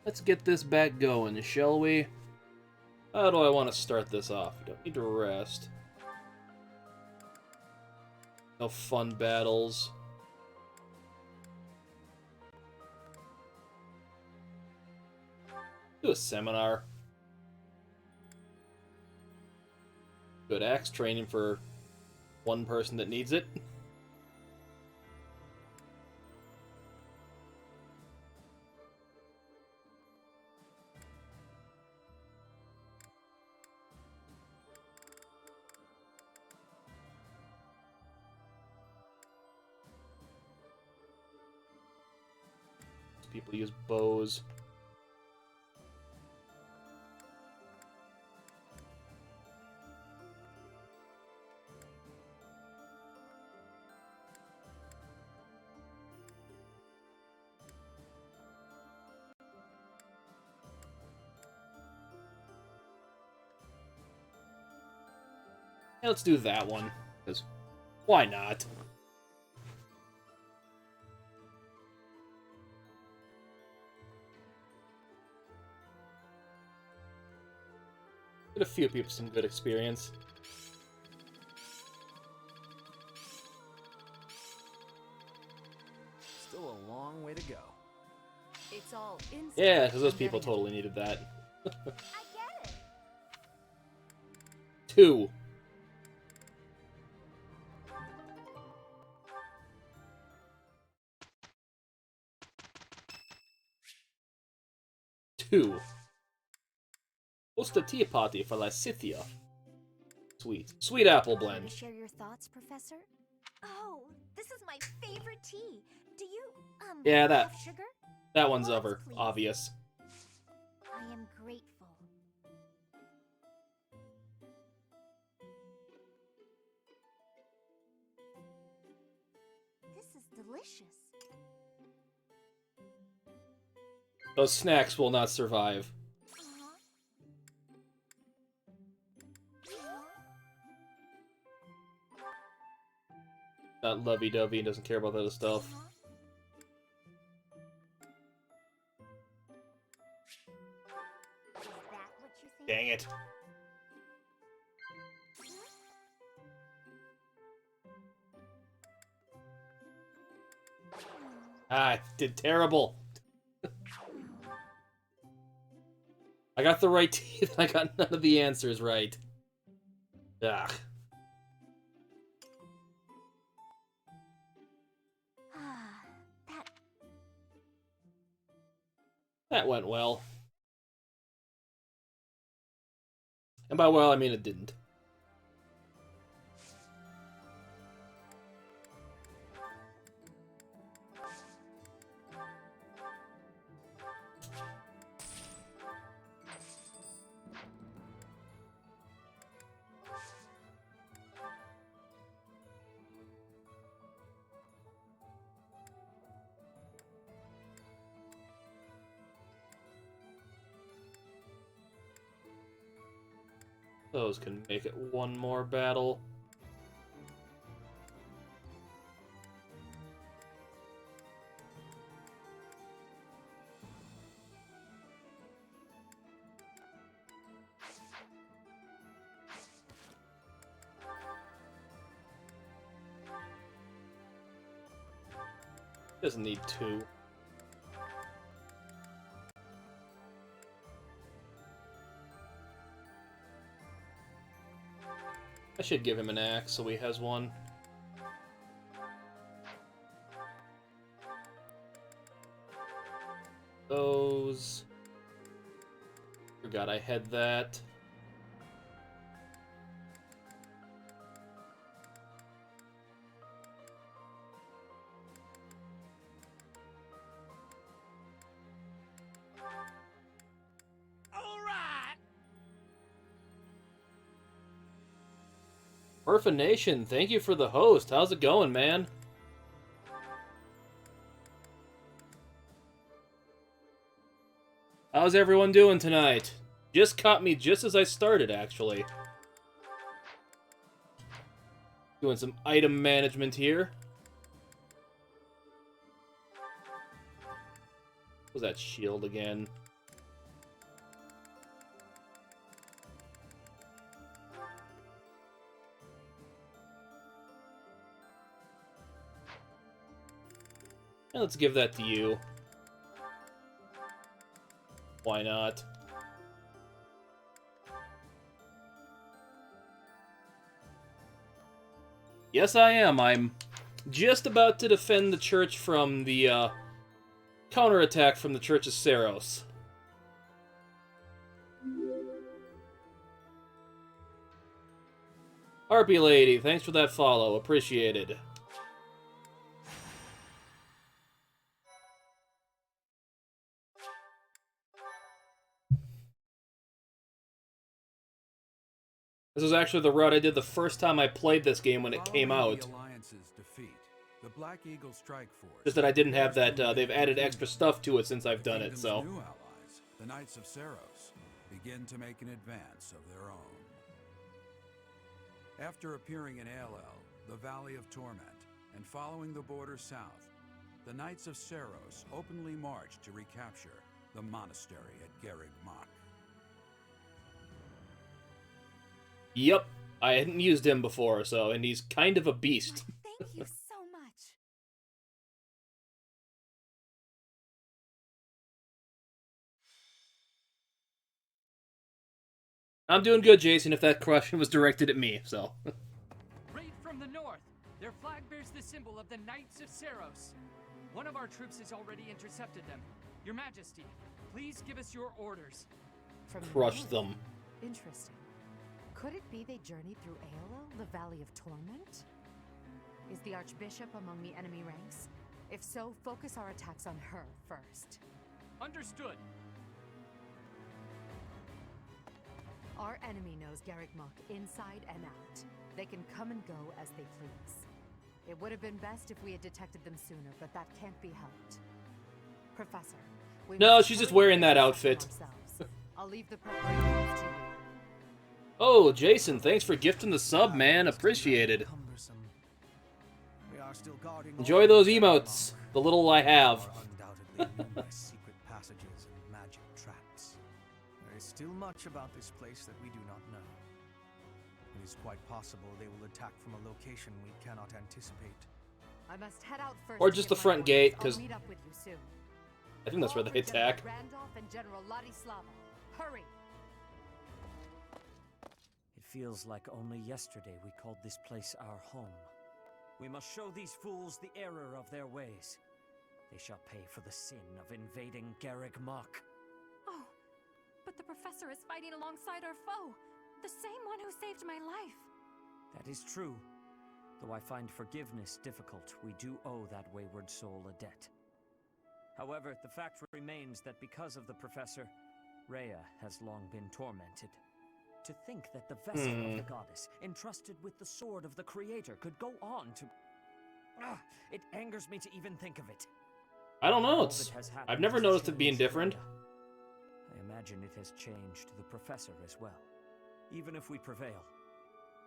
let's get this back going, shall we? How do I want to start this off? You don't need to rest. No fun battles. Do a seminar. Good axe training for one person that needs it. People use bows. Yeah, let's do that one, because why not? Get a few people some good experience. Still a long way to go. It's all instant. Yeah, because those people totally needed that. I get it. 2. Host a tea party for La Scythia. Sweet. Sweet apple Want blend. to share your thoughts, Professor? Oh, this is my favorite tea. Do you, Yeah, have sugar? that one's Lots, over. please. Obvious. I am grateful. This is delicious. Those snacks will not survive. Not lovey-dovey and doesn't care about that other stuff. Is that what you think? Dang it. I did terrible. I got the right teeth. I got none of the answers right. Ugh. That That went well. And by well, I mean it didn't. Those can make it one more battle. Doesn't need 2. I should give him an axe so he has one. Those. Forgot I had that. Perfect Nation, thank you for the host. How's it going, man? How's everyone doing tonight? Just caught me just as I started, actually. Doing some item management here. What was that shield again? And let's give that to you. Why not? Yes, I am. I'm just about to defend the church from the counterattack from the Church of Serios. Harpy Lady, thanks for that follow. Appreciated. This was actually the route I did the first time I played this game when it came out. The Alliance's defeat, the Black Eagle Strike Force. Just that I didn't have that, they've added extra stuff to it since I've done it, so. New allies, the Knights of Serios, begin to make an advance of their own. After appearing in Aelel, the Valley of Torment, and following the border south, the Knights of Serios openly marched to recapture the monastery at Garreg Mach. Yep, I hadn't used him before, so, and he's kind of a beast. Thank you so much. I'm doing good, Jason, if that question was directed at me, so. Raid from the north. Their flag bears the symbol of the Knights of Serios. One of our troops has already intercepted them. Your Majesty, please give us your orders. From the Crush north? them. Interesting. Could it be they journeyed through Aelel, the Valley of Torment? Is the Archbishop among the enemy ranks? If so, focus our attacks on her first. Understood. Our enemy knows Garreg Mach inside and out. They can come and go as they please. It would have been best if we had detected them sooner, but that can't be helped. Professor, we No, must she's just hurry wearing that and outfit. ourselves. I'll leave the preparations to you. Oh, Jason, thanks for gifting the sub, man. Appreciated. We are still guarding Enjoy those emotes. The little I have. There are undoubtedly numerous secret passages and magic traps. There is still much about this place that we do not know. It is quite possible they will attack from a location we cannot anticipate. I must head out first. Or to just get the my front orders. gate, I'll 'cause meet up with you soon. I think that's where Call they for General attack. Randolph and General Ladislava. Hurry! It feels like only yesterday we called this place our home. We must show these fools the error of their ways. They shall pay for the sin of invading Garreg Mach. Oh, but the professor is fighting alongside our foe. The same one who saved my life. That is true. Though I find forgiveness difficult, we do owe that wayward soul a debt. However, the fact remains that because of the professor, Rhea has long been tormented. To think that the vessel of the goddess, entrusted with the sword of the creator, could go on to... it angers me to even think of it. I don't know. All It's that has happened I've never has noticed it being changed different. Rhea. I imagine it has changed the professor as well. Even if we prevail,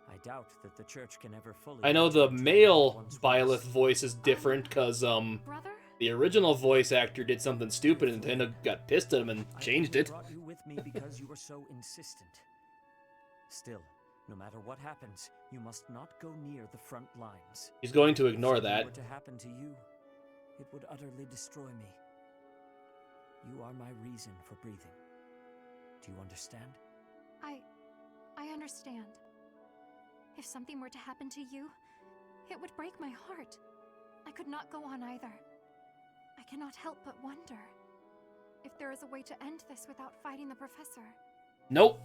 I doubt that the church can ever fully... I know the return to male what once Byleth was. voice is different because Brother? the original voice actor did something stupid and Nintendo got pissed at him and I changed only it. brought you with me because you were so insistent. Still, no matter what happens, you must not go near the front lines. He's going to If ignore something that. were to happen to you, it would utterly destroy me. You are my reason for breathing. Do you understand? I understand. If something were to happen to you, it would break my heart. I could not go on either. I cannot help but wonder if there is a way to end this without fighting the professor. Nope.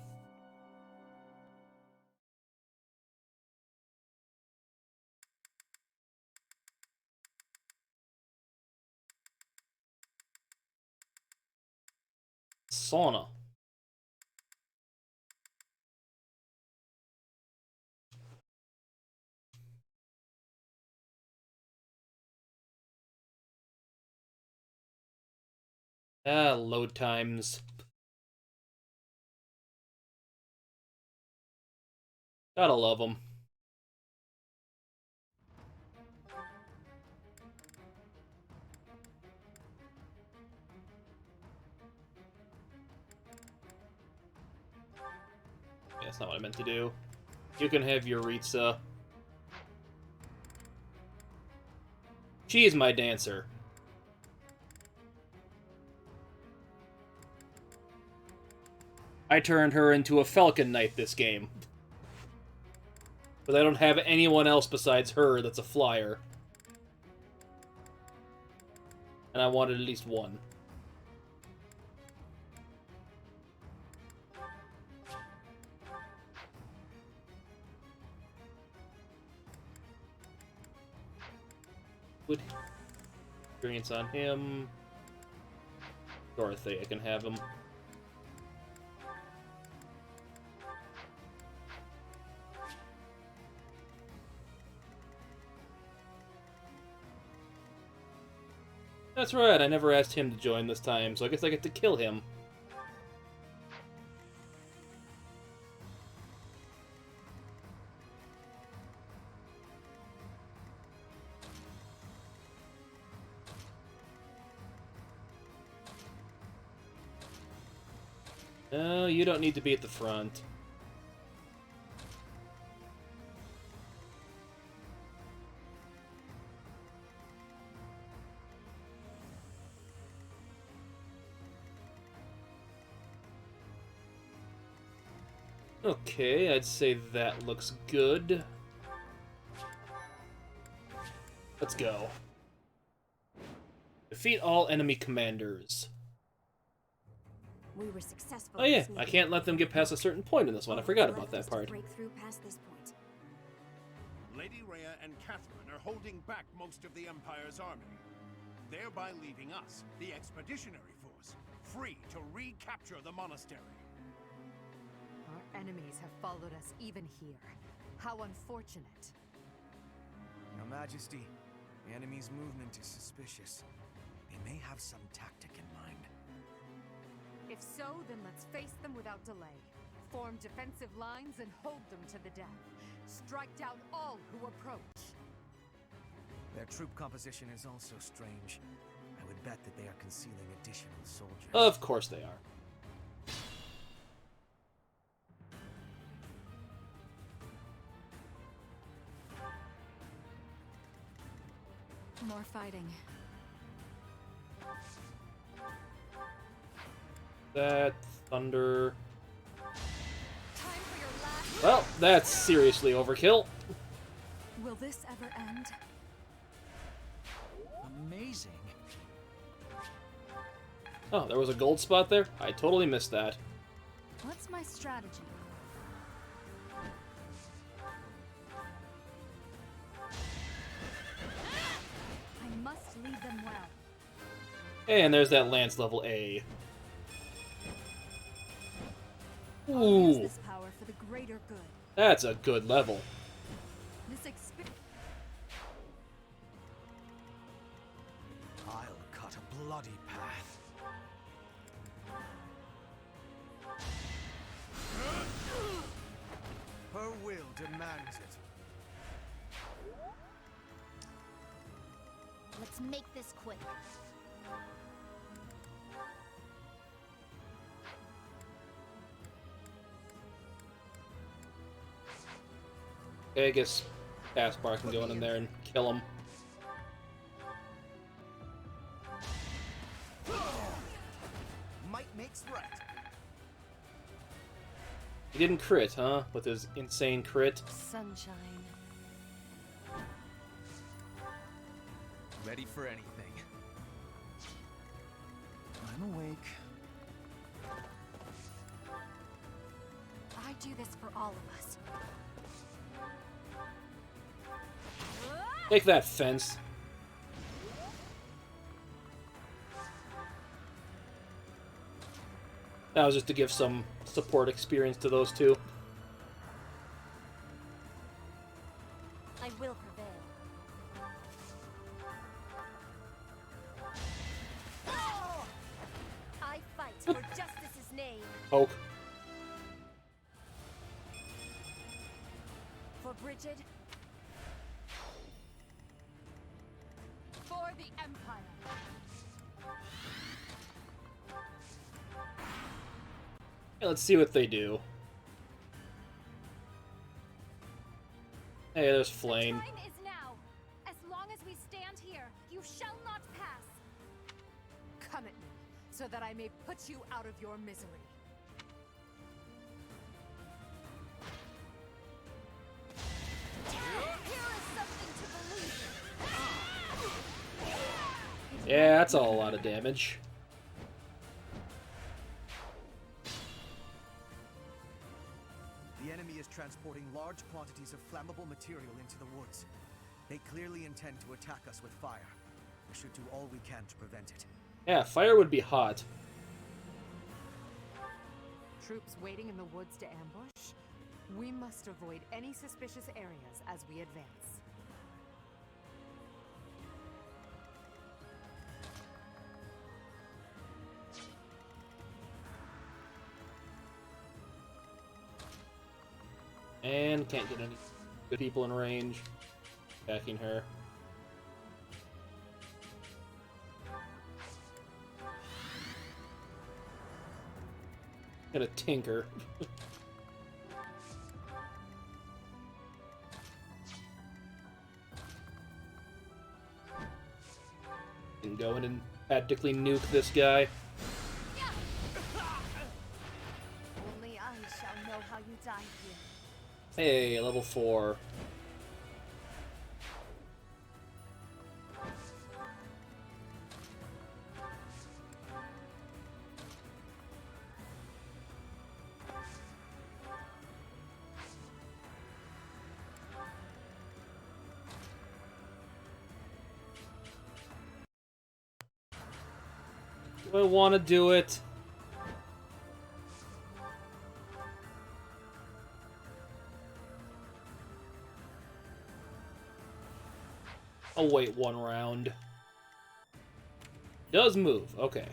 Sauna. Load times. Gotta love them. Yeah, that's not what I meant to do. You can have your Ritza. She is my dancer. I turned her into a Falcon Knight this game. But I don't have anyone else besides her that's a flyer. And I wanted at least one. Good experience on him. Dorothy, I can have him. That's right, I never asked him to join this time, so I guess I get to kill him. No, you don't need to be at the front. Okay, I'd say that looks good. Let's go. Defeat all enemy commanders. We were successful. Oh yeah, I can't let them get past a certain point in this one. I forgot about that part. Break through past this point. Lady Rhea and Catherine are holding back most of the Empire's army, thereby leaving us, the expeditionary force, free to recapture the monastery. Our enemies have followed us even here. How unfortunate. Your Majesty, the enemy's movement is suspicious. They may have some tactic in mind. If so, then let's face them without delay. Form defensive lines and hold them to the death. Strike down all who approach. Their troop composition is also strange. I would bet that they are concealing additional soldiers. Of course they are. More fighting. That thunder. Time for your last. Well, that's seriously overkill. Will this ever end? Amazing. Oh, there was a gold spot there? I totally missed that. What's my strategy? I must lead them well. And there's that Lance level A. I'll use Ooh, this power for the greater good. that's a good level. This experience. I'll cut a bloody path. Her will demands it. Let's make this quick. Okay, I guess Taskbar can go in there and kill him. Might makes right. He didn't crit, huh? With his insane crit. Sunshine. Ready for anything. I'm awake. I do this for all of us. Take that, fence. That was just to give some support experience to those two. I will prevail. I fight for justice's name. Poke. For Bridget. For the Empire. Okay, let's see what they do. Hey, there's Flame. The time is now. As long as we stand here, you shall not pass. Come at me, so that I may put you out of your misery. Yeah, that's all a lot of damage. The enemy is transporting large quantities of flammable material into the woods. They clearly intend to attack us with fire. We should do all we can to prevent it. Yeah, fire would be hot. Troops waiting in the woods to ambush? We must avoid any suspicious areas as we advance. And can't get any good people in range. Attacking her. Gonna tinker. And go in and tactically nuke this guy. Only I shall know how you died here. Hey, level 4. Do I want to do it? I'll wait one round. Does move, okay.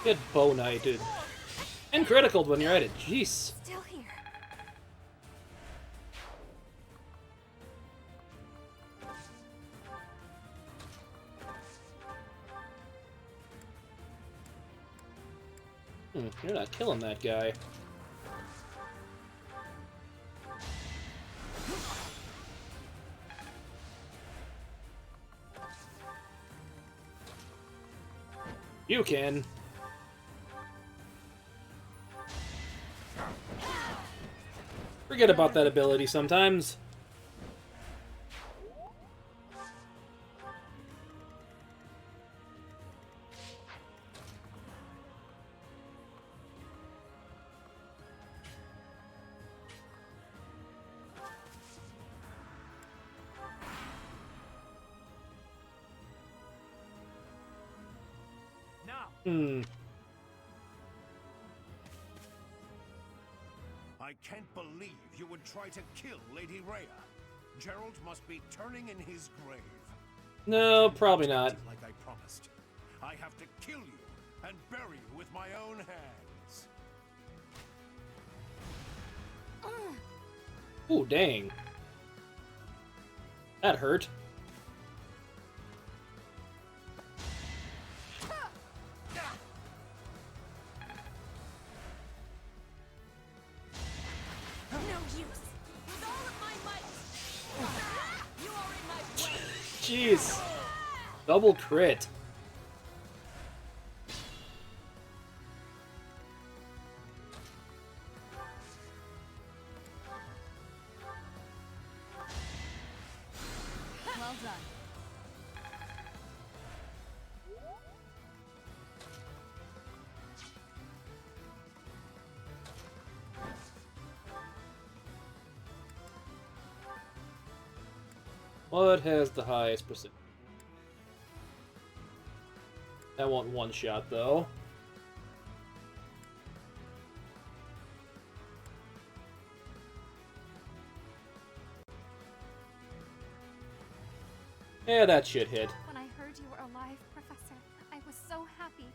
Get bow knighted. And criticaled when you're at it, jeez. Still here. You're not killing that guy. You can. Forget about that ability sometimes. I can't believe you would try to kill Lady Rhea. Gerald must be turning in his grave. No, probably not. Like I promised. I have to kill you and bury you with my own hands. Ooh, dang. That hurt. Jeez. Double crit. Well done. What has the highest percent? That won't one shot though. Yeah, that should hit. When I heard you were alive, Professor, I was so happy.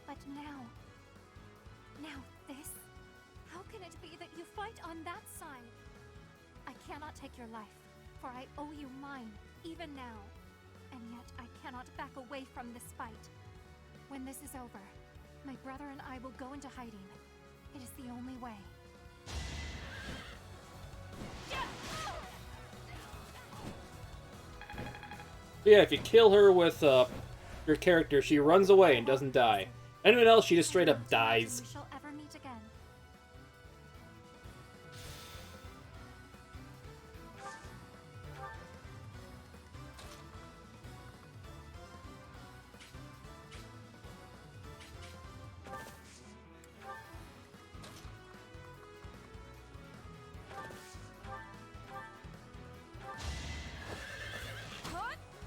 But now this? How can it be that you fight on that side? I cannot take your life, for I owe you mine, even now. And yet I cannot back away from this fight. When this is over, my brother and I will go into hiding. It is the only way. But yeah, if you kill her with your character, she runs away and doesn't die. Anyone else, she just straight up dies. We shall ever meet again.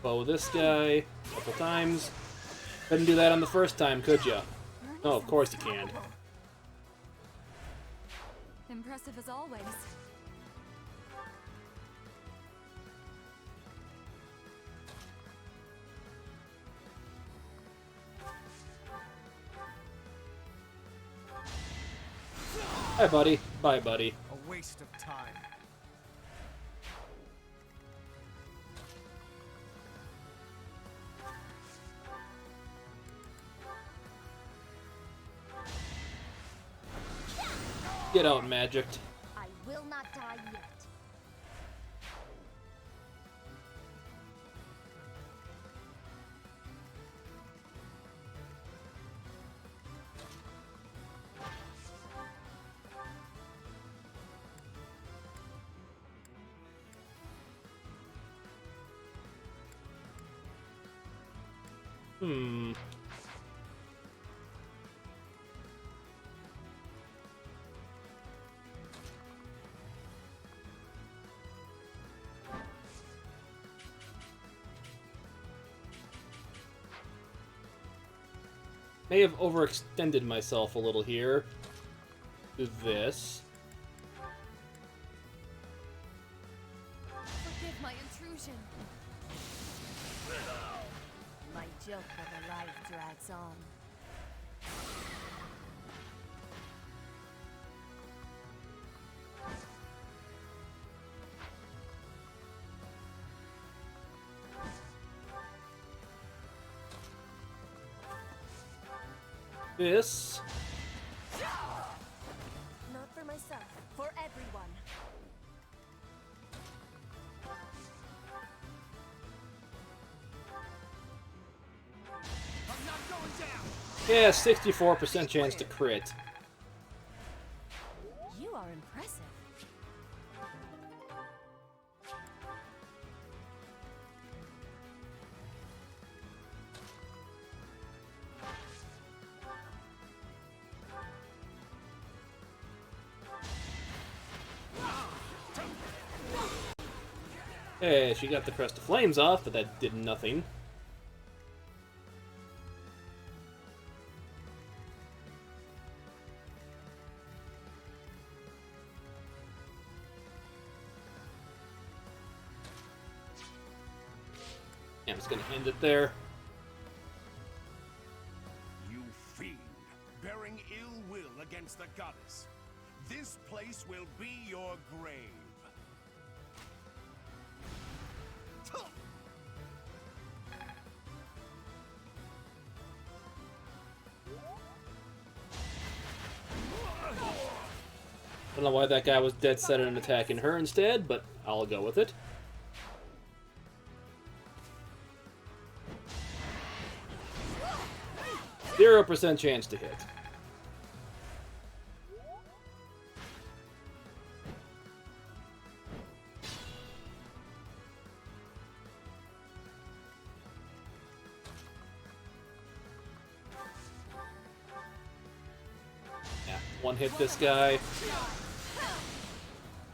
Bow this guy a couple times. Couldn't do that on the first time, could ya? No, of course you can't. Impressive as always. Hi, buddy. Bye, buddy. A waste of time. Get out, magicked. I will not die yet. Hmm. May have overextended myself a little here. Do this. Forgive my intrusion. My joke of a life drags on. This. Not for myself, for everyone. I'm not going down. Yeah, 64% chance to crit. You are impressive. Hey, she got the crest of flames off, but that did nothing. Yeah, I'm just gonna end it there. You fiend, bearing ill will against the goddess. This place will be your grave. I don't know why that guy was dead set on attacking her instead, but I'll go with it. %0 chance to hit. Yeah, one hit this guy.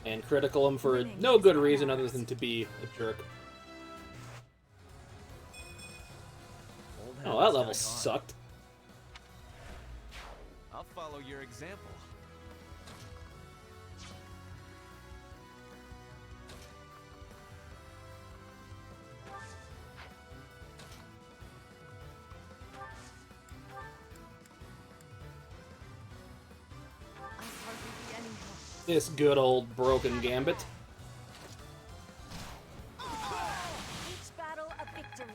And critical him for no good reason other than to be a jerk. Oh, that level sucked. I'll follow your example. This good old broken gambit. Each battle a victory.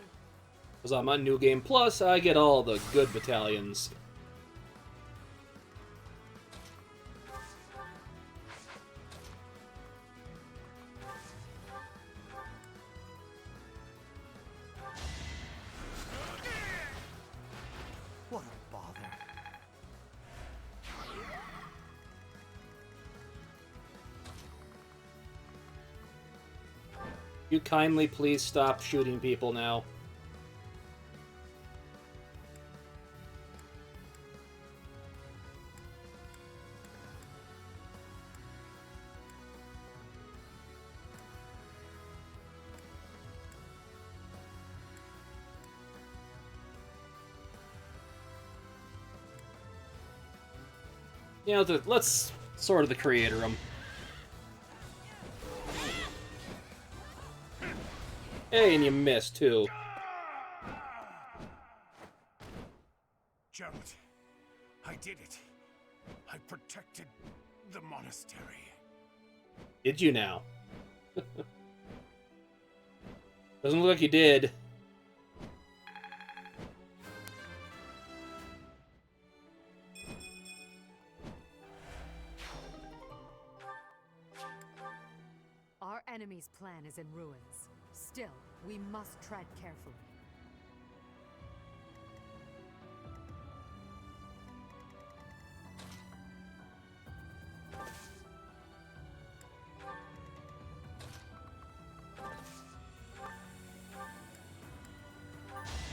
Because I'm on New Game Plus, I get all the good battalions. You kindly please stop shooting people now. You know, let's sort of the creator him. Hey, and you missed, too. Gerald, I did it. I protected the monastery. Did you now? Doesn't look like you did. Our enemy's plan is in ruins. Still, we must tread carefully.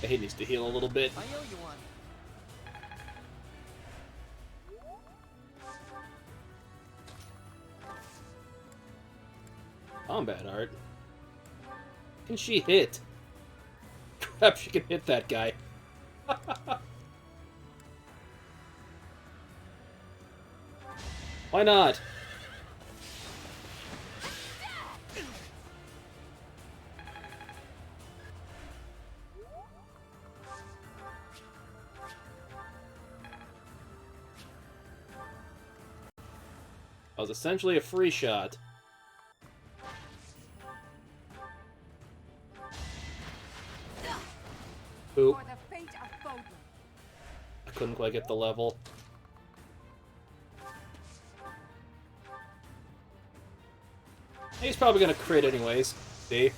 He needs to heal a little bit. I owe you one. Combat art. Can she hit? Crap, she can hit that guy. Why not? That was essentially a free shot. Oop. For the fate of Bodlin. I couldn't quite get the level. He's probably gonna crit anyways. See?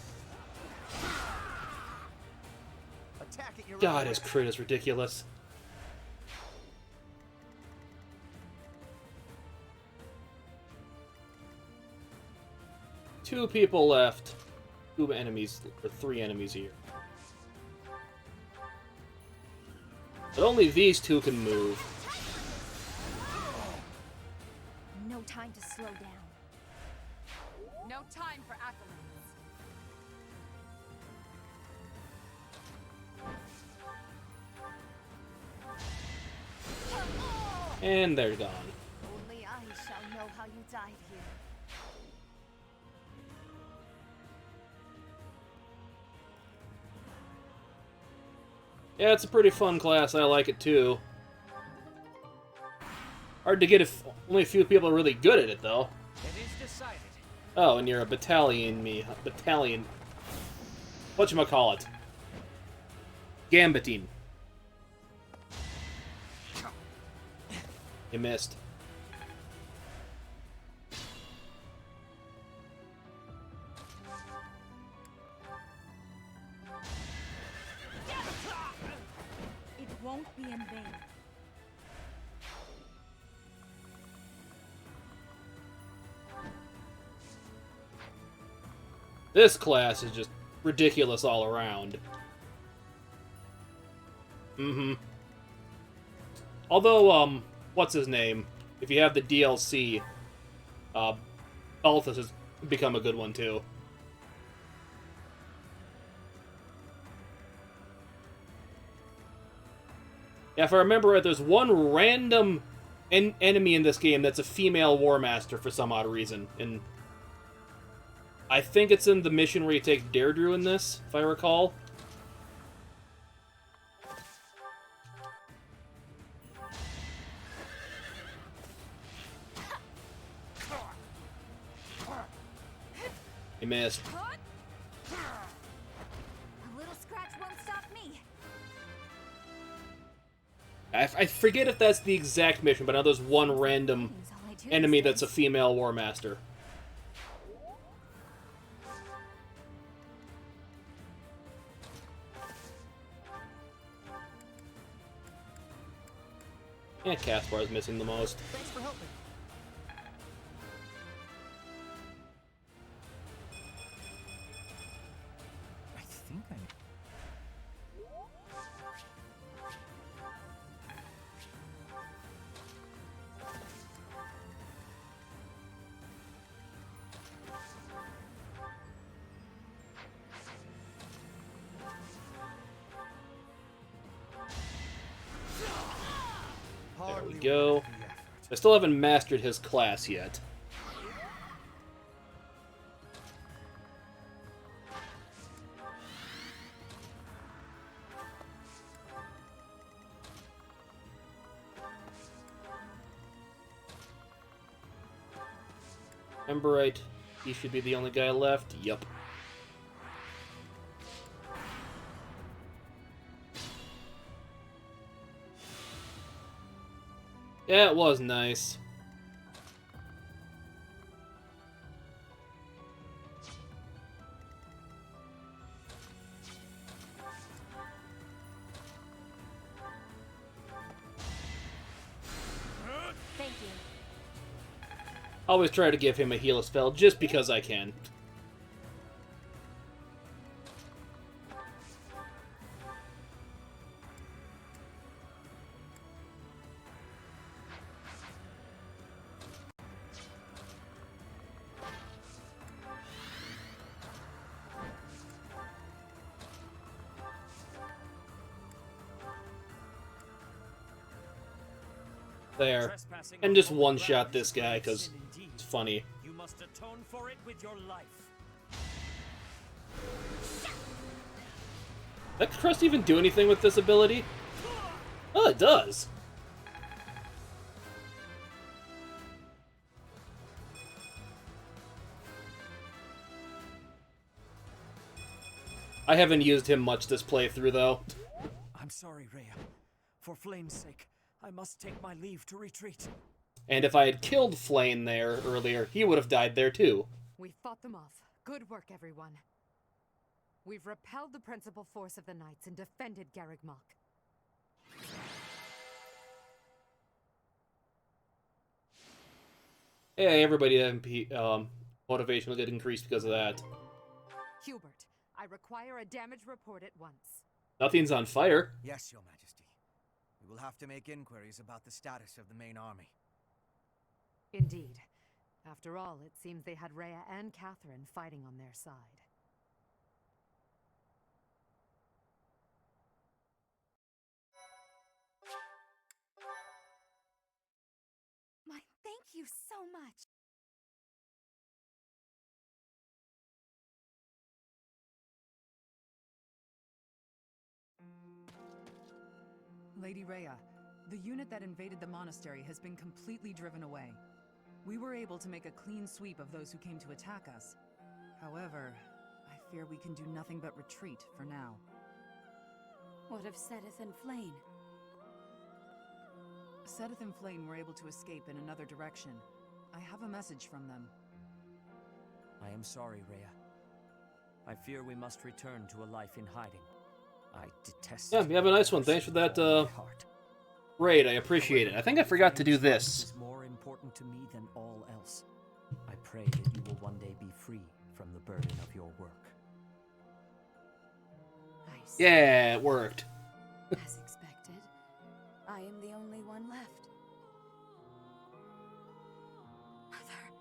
Attack at your God, own his risk. crit is ridiculous. Two people left. Two enemies, or three enemies here. But only these two can move. No time to slow down. No time for accolades. And they're gone. Only I shall know how you died here. Yeah, it's a pretty fun class. I like it too. Hard to get if only a few people are really good at it, though. It is decided. Oh, and you're a battalion. Whatchamacallit? Gambiting. You missed. It won't be in vain. This class is just ridiculous all around. Mm-hmm. Although, what's his name? If you have the DLC, Balthus has become a good one too. Yeah, if I remember right, there's one random enemy in this game that's a female War Master for some odd reason, and I think it's in the mission where you take Deirdre in this, if I recall. You missed. A little scratch won't stop me. I forget if that's the exact mission, but I know there's one random That's all I do enemy these that's a days. female War Master. Yeah, Caspar is missing the most. Thanks for helping. go. I still haven't mastered his class yet. Emberite, he should be the only guy left. Yup. Yeah, it was nice. Thank you. Always try to give him a heal spell just because I can. There. And just one-shot this guy, because it's funny. You must atone for it with your life. That crust even do anything with this ability? Oh, it does. I haven't used him much this playthrough, though. I'm sorry, Rhea. For Flame's sake, I must take my leave to retreat. And if I had killed Flane there earlier, he would have died there too. We fought them off. Good work, everyone. We've repelled the principal force of the Knights and defended Garreg Mach. Hey, everybody, motivation will get increased because of that. Hubert, I require a damage report at once. Nothing's on fire. Yes, Your Majesty. We will have to make inquiries about the status of the main army. Indeed. After all, it seems they had Rhea and Catherine fighting on their side. My thank you so much. Lady Rhea, the unit that invaded the monastery has been completely driven away. We were able to make a clean sweep of those who came to attack us. However, I fear we can do nothing but retreat for now. What of Sedith and Flane? Sedith and Flane were able to escape in another direction. I have a message from them. I am sorry, Rhea. I fear we must return to a life in hiding. I detest Yeah, you have a nice one. Thanks for that, raid. I appreciate it. I think I forgot to do this. Is more important to me than all else. I pray that you will one day be free from the burden of your work. Yeah, it worked. As expected, I am the only one left. Mother,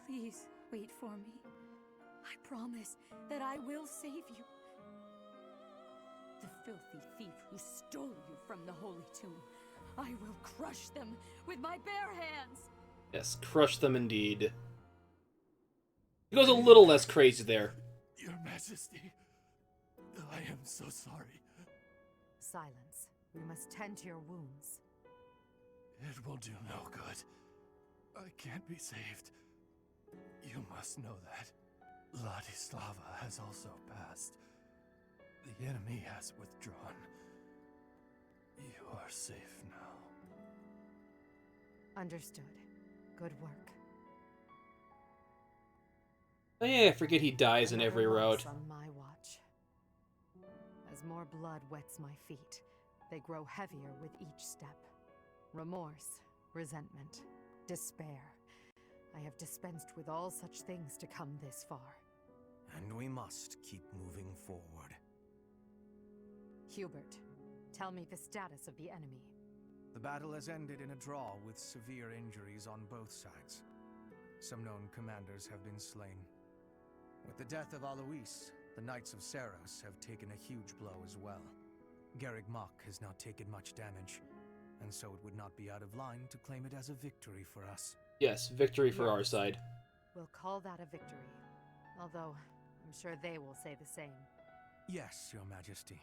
please wait for me. I promise that I will save you. The filthy thief who stole you from the Holy Tomb. I will crush them with my bare hands. Yes, crush them indeed. He goes a little less crazy there. Your Majesty, I am so sorry. Silence. We must tend to your wounds. It will do no good. I can't be saved. You must know that. Ladislava has also passed. The enemy has withdrawn. You are safe now. Understood. Good work. Oh yeah, I forget he dies in every route. On my watch. As more blood wets my feet, they grow heavier with each step. Remorse, resentment, despair. I have dispensed with all such things to come this far. And we must keep moving forward. Hubert, tell me the status of the enemy. The battle has ended in a draw with severe injuries on both sides. Some known commanders have been slain. With the death of Alois, the Knights of Serios have taken a huge blow as well. Garreg Mach has not taken much damage, and so it would not be out of line to claim it as a victory for us. Yes, victory for our side. We'll call that a victory. Although, I'm sure they will say the same. Yes, Your Majesty.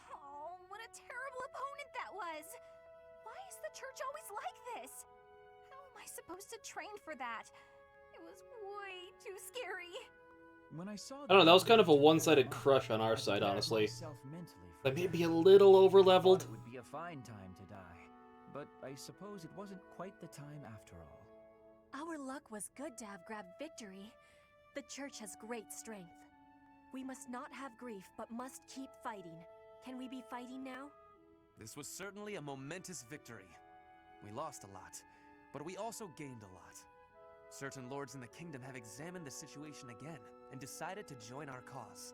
Oh, what a terrible opponent that was! Why is the church always like this? How am I supposed to train for that? It was way too scary. When I saw I don't know, that was kind of a one-sided crush on our side, honestly. That may be a little over-leveled. It would be a fine time to die, but I suppose it wasn't quite the time after all. Our luck was good to have grabbed victory. The church has great strength. We must not have grief, but must keep fighting. Can we be fighting now? This was certainly a momentous victory. We lost a lot, but we also gained a lot. Certain lords in the kingdom have examined the situation again and decided to join our cause,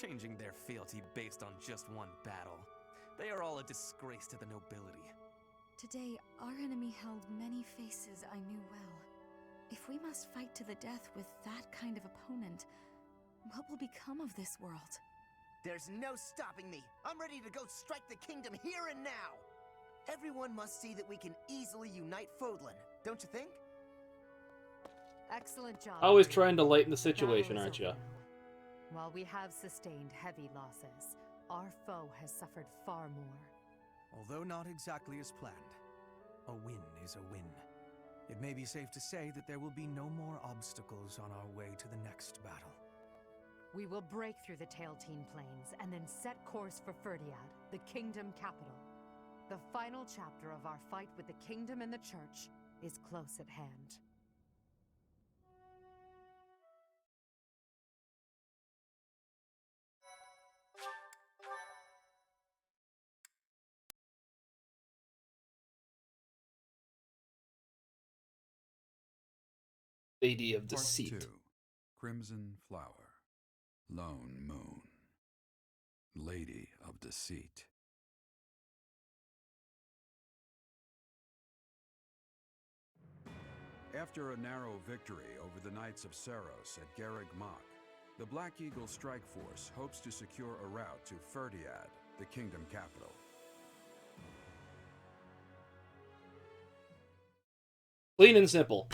changing their fealty based on just one battle. They are all a disgrace to the nobility. Today, our enemy held many faces I knew well. If we must fight to the death with that kind of opponent, what will become of this world? There's no stopping me. I'm ready to go strike the kingdom here and now. Everyone must see that we can easily unite Fodlan, don't you think? Excellent job. Always trying to lighten the situation, aren't you? While we have sustained heavy losses, our foe has suffered far more. Although not exactly as planned, a win is a win. It may be safe to say that there will be no more obstacles on our way to the next battle. We will break through the Tailteen Plains and then set course for Ferdiad, the kingdom capital. The final chapter of our fight with the kingdom and the church is close at hand. Lady of Part Deceit. 2. Crimson Flower. Lone Moon. Lady of Deceit. After a narrow victory over the Knights of Serios at Garreg Mach, the Black Eagle Strike Force hopes to secure a route to Ferdiad, the kingdom capital. Clean and simple.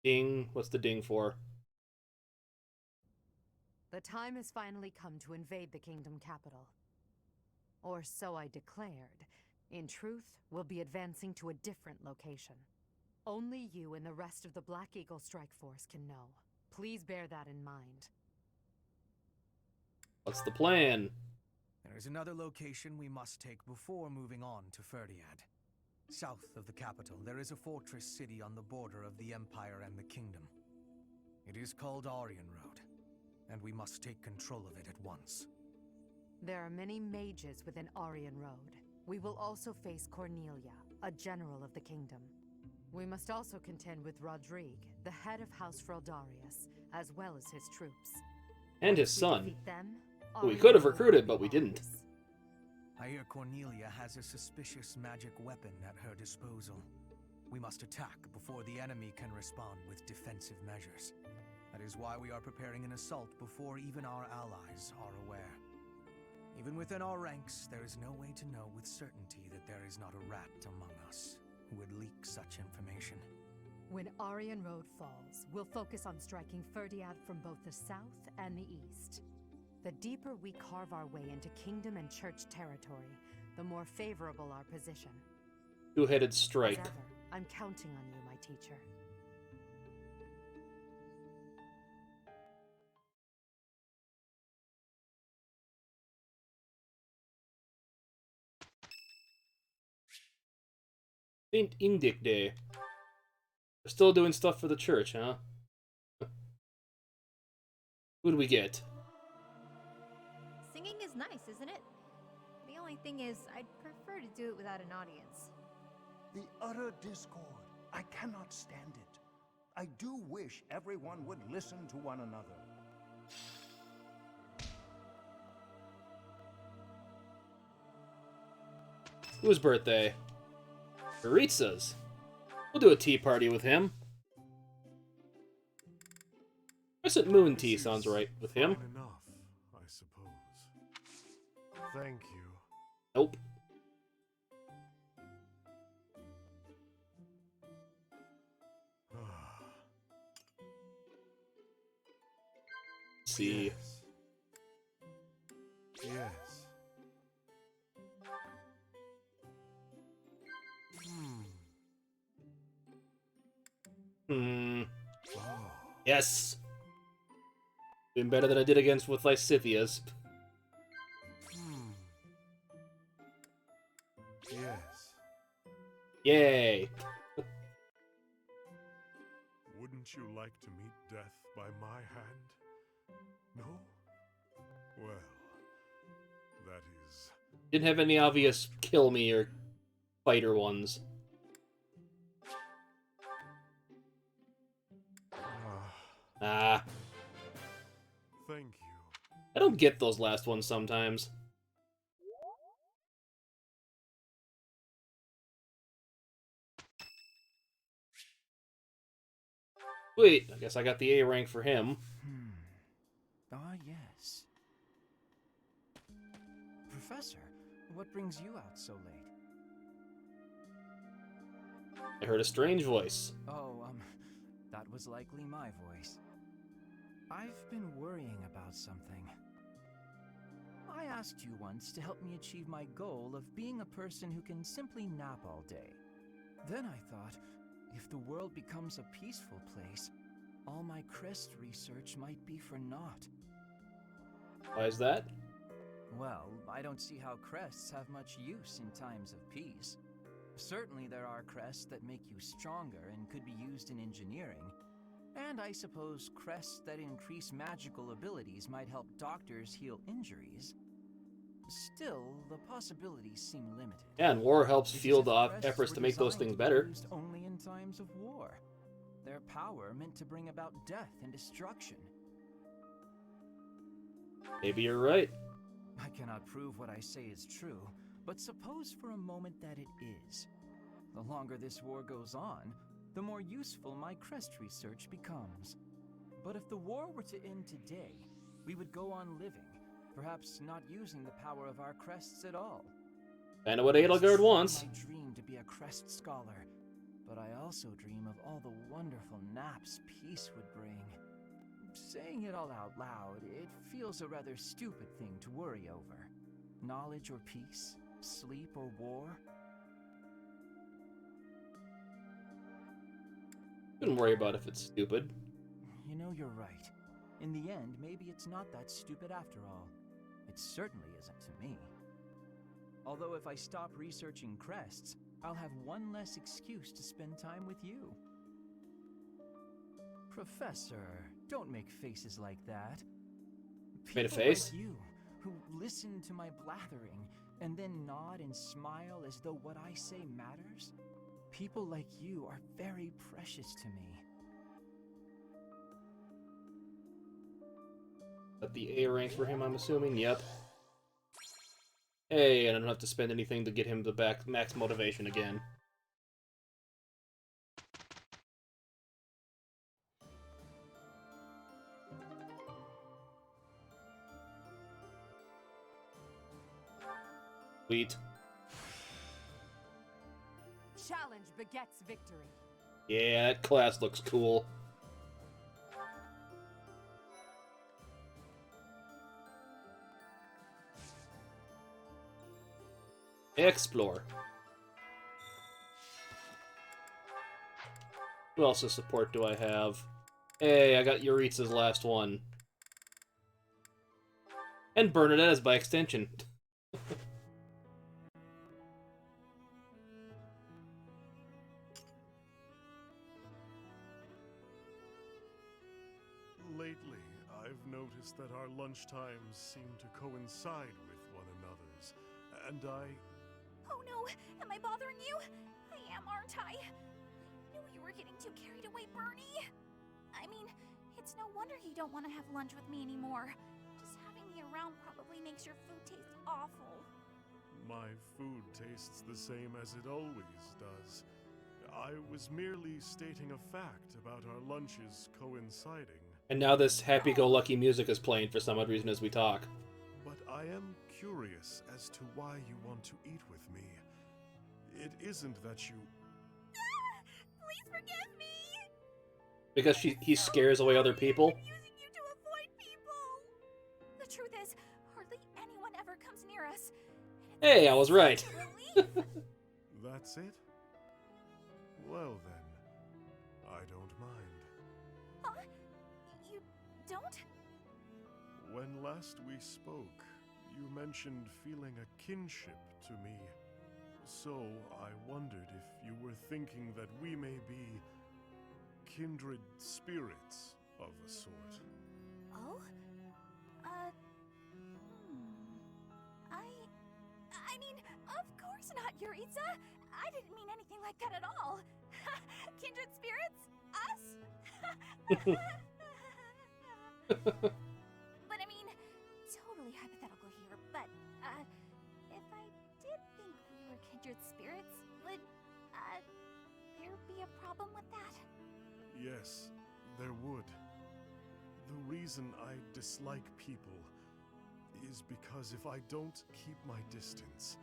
Ding. What's the ding for? The time has finally come to invade the kingdom capital. Or so I declared. In truth, we'll be advancing to a different location. Only you and the rest of the Black Eagle Strike Force can know. Please bear that in mind. What's the plan? There is another location we must take before moving on to Ferdiad. South of the capital, there is a fortress city on the border of the Empire and the Kingdom. It is called Aryan Road, and we must take control of it at once. There are many mages within Aryan Road. We will also face Cornelia, a general of the kingdom. We must also contend with Rodrigue, the head of House Freldarius, as well as his troops. And his Once we son, defeat them, who we Aryan could have Road recruited, will but we be didn't. ours. I hear Cornelia has a suspicious magic weapon at her disposal. We must attack before the enemy can respond with defensive measures. That is why we are preparing an assault before even our allies are aware. Even within our ranks, there is no way to know with certainty that there is not a rat among us who would leak such information. When Aryan Road falls, we'll focus on striking Ferdiad from both the south and the east. The deeper we carve our way into kingdom and church territory, the more favorable our position. Two-headed strike. As ever, I'm counting on you, my teacher. Saint Indic Day. We're still doing stuff for the church, huh? Who do we get? Singing is nice, isn't it? The only thing is, I'd prefer to do it without an audience. The utter discord. I cannot stand it. I do wish everyone would listen to one another. Whose birthday? Yuritsa's. We'll do a tea party with him. Crescent Moon tea sounds right with him. Fine enough, I suppose. Thank you. Nope. See. Yes. Yes. Oh. Yes. Doing better than I did against with Lysithia's. Yes. Yay. Wouldn't you like to meet death by my hand? No? Well, that is... Didn't have any obvious kill me or fighter ones. Ah. Thank you. I don't get those last ones sometimes. Wait, I guess I got the A rank for him. Ah, yes. Professor, what brings you out so late? I heard a strange voice. Oh, that was likely my voice. I've been worrying about something. I asked you once to help me achieve my goal of being a person who can simply nap all day. Then I thought, if the world becomes a peaceful place, all my crest research might be for naught. Why is that? Well, I don't see how crests have much use in times of peace. Certainly there are crests that make you stronger and could be used in engineering. And I suppose crests that increase magical abilities might help doctors heal injuries. Still, the possibilities seem limited. Yeah, and war helps fuel the efforts to make those things better. Used only in times of war. Their power meant to bring about death and destruction. Maybe you're right. I cannot prove what I say is true, but suppose for a moment that it is. The longer this war goes on, the more useful my crest research becomes. But if the war were to end today, we would go on living, perhaps not using the power of our crests at all. Kinda what Edelgard wants. I dream to be a crest scholar, but I also dream of all the wonderful naps peace would bring. Saying it all out loud, it feels a rather stupid thing to worry over. Knowledge or peace, sleep or war. Shouldn't worry about if it's stupid. You know, you're right. In the end, maybe it's not that stupid after all. It certainly isn't to me. Although if I stop researching crests, I'll have one less excuse to spend time with you. Professor, don't make faces like that. Made a People face? like you, who listen to my blathering and then nod and smile as though what I say matters. People like you are very precious to me. Got the A rank for him, I'm assuming? Yep. Hey, and I don't have to spend anything to get him the max motivation again. Sweet. Challenge begets victory. Yeah, that class looks cool. Explore. Who else's support do I have? Hey, I got Yuritsa's last one. And Bernadetta's by extension. Lately, I've noticed that our lunch times seem to coincide with one another's, and Oh no! Am I bothering you? I am, aren't I? I knew you were we're getting too carried away, Bernie. I mean, it's no wonder you don't want to have lunch with me anymore. Just having me around probably makes your food taste awful. My food tastes the same as it always does. I was merely stating a fact about our lunches coinciding. And now this happy-go-lucky music is playing for some odd reason as we talk. But I am curious as to why you want to eat with me. It isn't that you... Please forgive me! Because he scares away other people? I'm using you to avoid people! The truth is, hardly anyone ever comes near us. Hey, I was right. That's it? Well then, I don't mind. Huh? You don't? When last we spoke, you mentioned feeling a kinship to me. So I wondered if you were thinking that we may be kindred spirits of a sort. Oh? I mean, of course not, Yuritsa! I didn't mean anything like that at all! Kindred spirits? Us? But I mean, totally hypothetical here, but, if I did think we were kindred spirits, would, there be a problem with that? Yes, there would. The reason I dislike people is because if I don't keep my distance,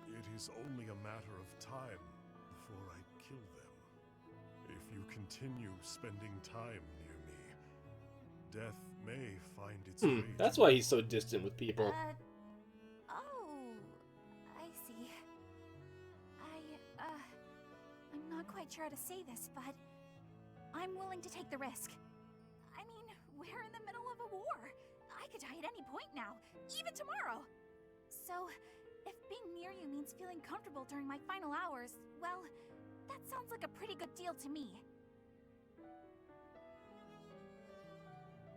it is only a matter of time before I kill them. If you continue spending time near me, death may find its way. That's why he's so distant with people. Oh, I see. I'm not quite sure how to say this, but I'm willing to take the risk. I mean, we're in the middle of a war. I could die at any point now, even tomorrow. So, if being near you means feeling comfortable during my final hours, well, that sounds like a pretty good deal to me.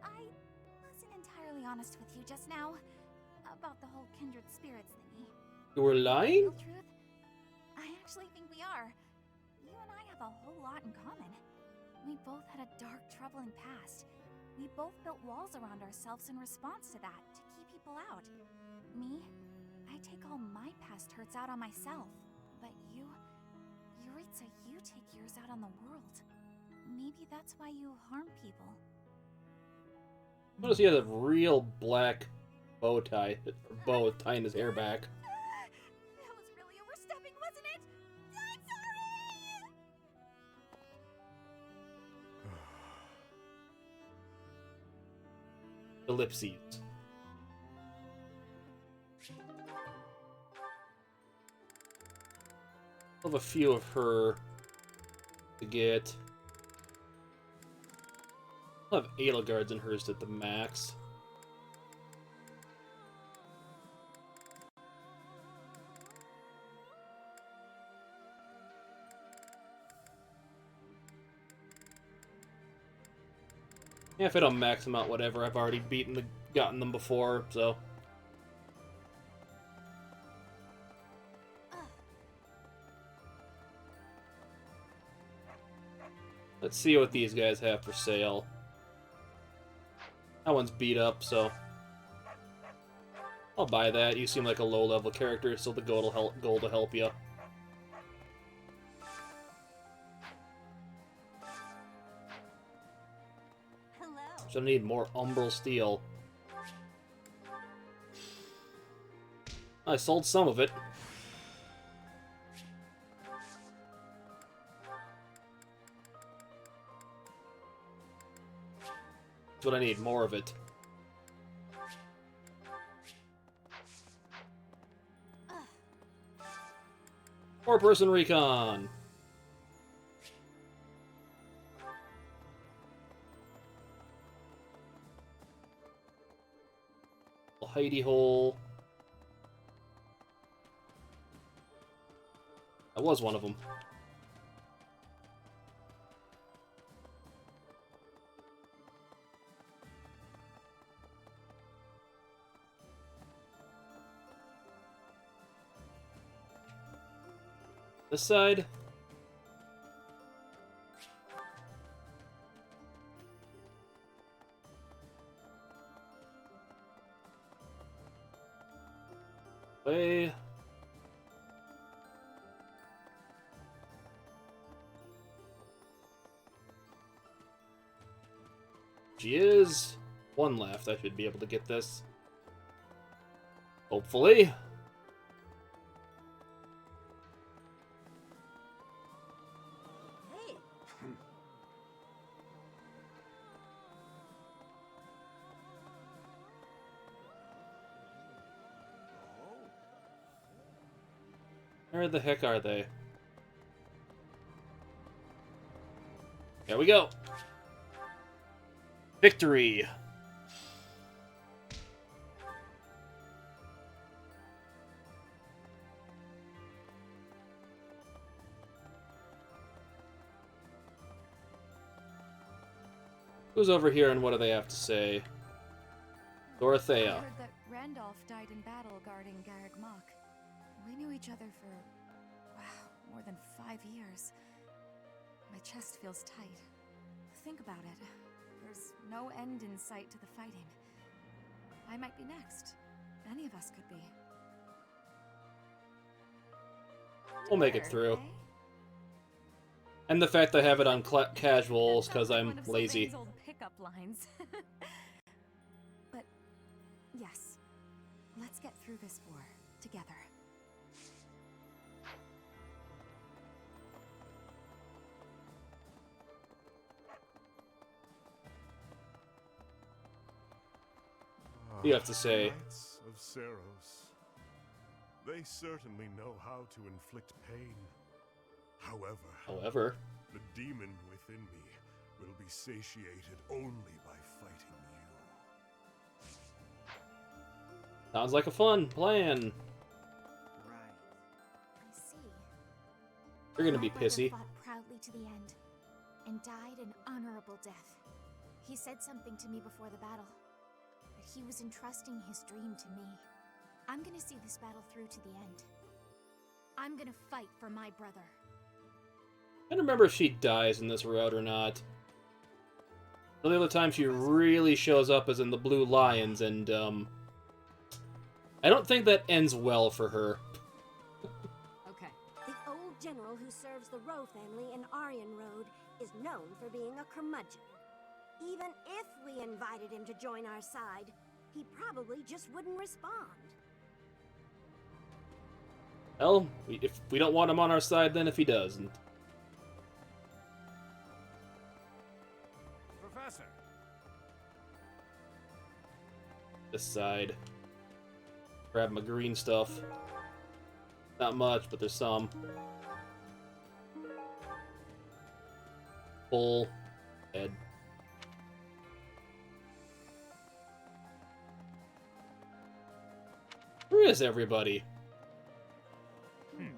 I wasn't entirely honest with you just now about the whole kindred spirits thingy. You were lying? The truth, I actually think we are. You and I have a whole lot in common. We both had a dark, troubling past. We both built walls around ourselves in response to that, to keep people out. Me, I take all my past hurts out on myself. But you, Yuritsa, you take yours out on the world. Maybe that's why you harm people. Notice he has a real black bow tie, tying his hair back. That was really overstepping, wasn't it? I'm sorry! Ellipses. I'll have a few of her to get. I'll have Ayla guards in hers at the max. Yeah, if I don't max them out, whatever. I've already gotten them before, so. Let's see what these guys have for sale. That one's beat up, so I'll buy that. You seem like a low-level character, so the gold will help you. So I need more umbral steel. I sold some of it. That's what I need, more of it. Four-person recon. Hidey hole. That was one of them. This side. She is. One left. I should be able to get this. Hopefully. Hey. Where the heck are they? Here we go. Victory. Who's over here and what do they have to say? Dorothea. I heard that Randolph died in battle guarding Garrick Mach. We knew each other for, wow, more than 5 years. My chest feels tight. Think about it. There's no end in sight to the fighting. I might be next. Any of us could be. We'll make it through. And the fact I have it on casuals because I'm lazy. Old pickup lines. But yes, let's get through this war together. You have to say. Knights of Serios. They certainly know how to inflict pain. However, the demon within me will be satiated only by fighting you. Sounds like a fun plan. Right. I see. You're gonna be My brother pissy. fought proudly to the end and died an honorable death. He said something to me before the battle, that he was entrusting his dream to me. I'm gonna see this battle through to the end. I'm gonna fight for my brother. I don't remember if she dies in this route or not. The only other time she really shows up is in the Blue Lions, and I don't think that ends well for her. Okay. The old general who serves the Rowe family in Aryan Road is known for being a curmudgeon. Even if we invited him to join our side, he probably just wouldn't respond. Well, if we don't want him on our side, then if he doesn't. Professor! This side. Grab my green stuff. Not much, but there's some. Pull. Head. Where is everybody? Yes,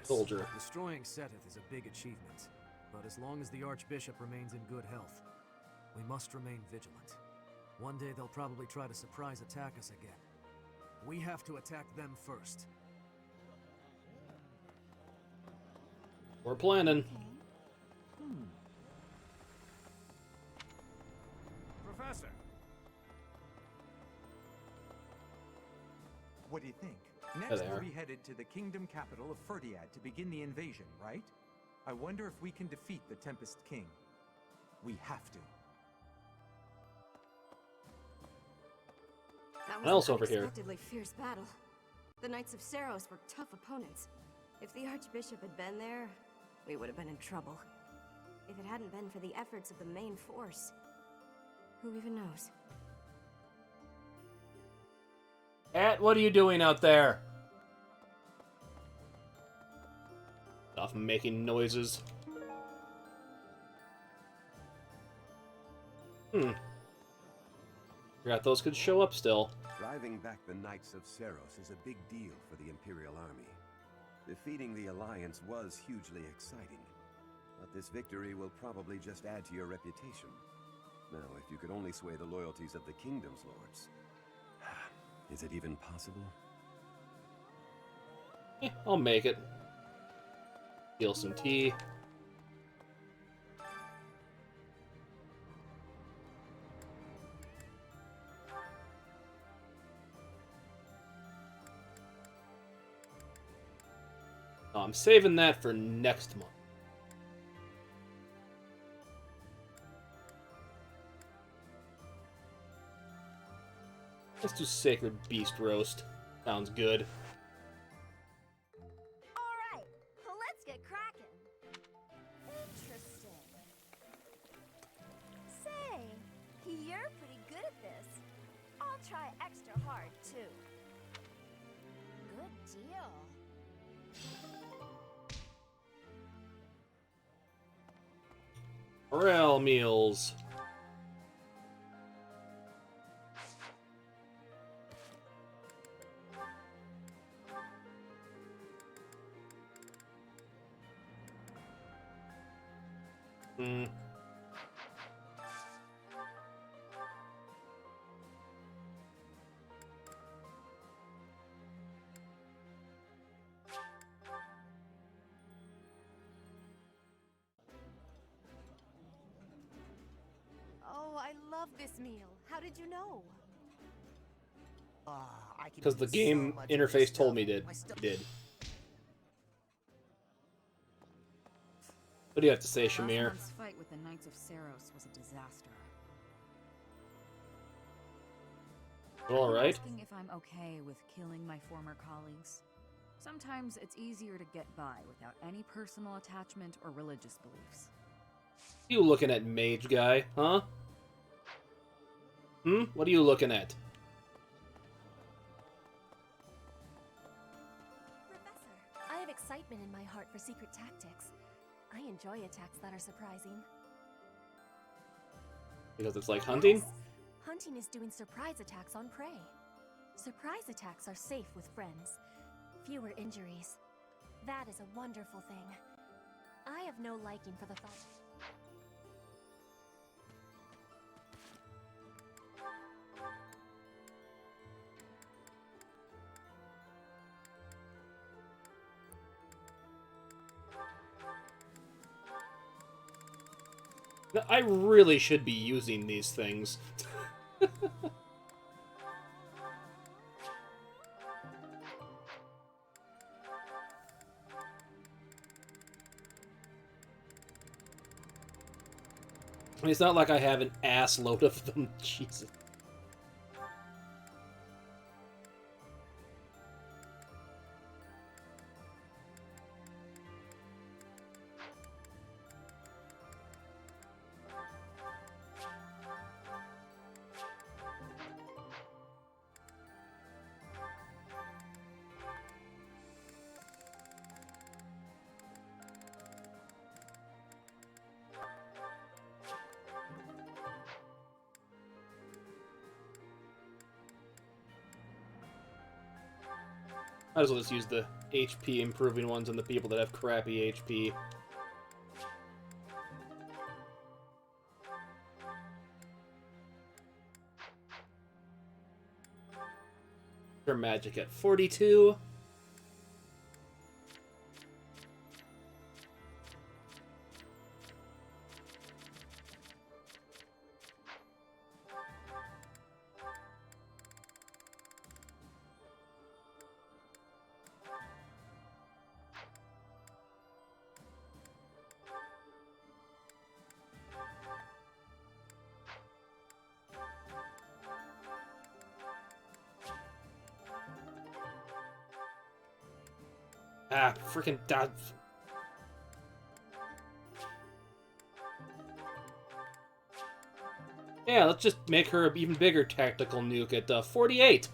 Soldier. destroying Seteth is a big achievement, but as long as the Archbishop remains in good health, we must remain vigilant. One day they'll probably try to surprise attack us again. We have to attack them first. We're planning. Professor! What do you think? Hi Next, there. we'll be headed to the kingdom capital of Ferdiad to begin the invasion, right? I wonder if we can defeat the Tempest King. We have to. That What else was an over here? unexpectedly fierce battle. The Knights of Serios were tough opponents. If the Archbishop had been there, we would have been in trouble. If it hadn't been for the efforts of the main force, who even knows? At, what are you doing out there? Stop making noises. Forgot those could show up still. Driving back the Knights of Serios is a big deal for the Imperial Army. Defeating the Alliance was hugely exciting, but this victory will probably just add to your reputation. Now, if you could only sway the loyalties of the Kingdom's lords. Is it even possible? I'll make it. Steal some tea. Oh, I'm saving that for next month. Let's do Sacred Beast Roast. Sounds good. Alright, let's get cracking. Interesting. Say, you're pretty good at this. I'll try extra hard, too. Good deal. Morale meals. Hmm. Oh, I love this meal. How did you know? Because the game interface told me it did. What do you have to say, Last Shamir? month's fight with the Knights of Serios was a disaster. All right. Asking if I'm okay with killing my former colleagues. Sometimes it's easier to get by without any personal attachment or religious beliefs. You looking at, mage guy, huh? What are you looking at? Professor, I have excitement in my heart for secret tactics. I enjoy attacks that are surprising. Because it's like hunting? Yes. Hunting is doing surprise attacks on prey. Surprise attacks are safe with friends. Fewer injuries. That is a wonderful thing. I have no liking for the thought. I really should be using these things. I mean, it's not like I have an ass load of them. Jesus. Might as well just use the HP improving ones on the people that have crappy HP. Her magic at 42. Ah, freaking dodge. Yeah, let's just make her an even bigger tactical nuke at 48.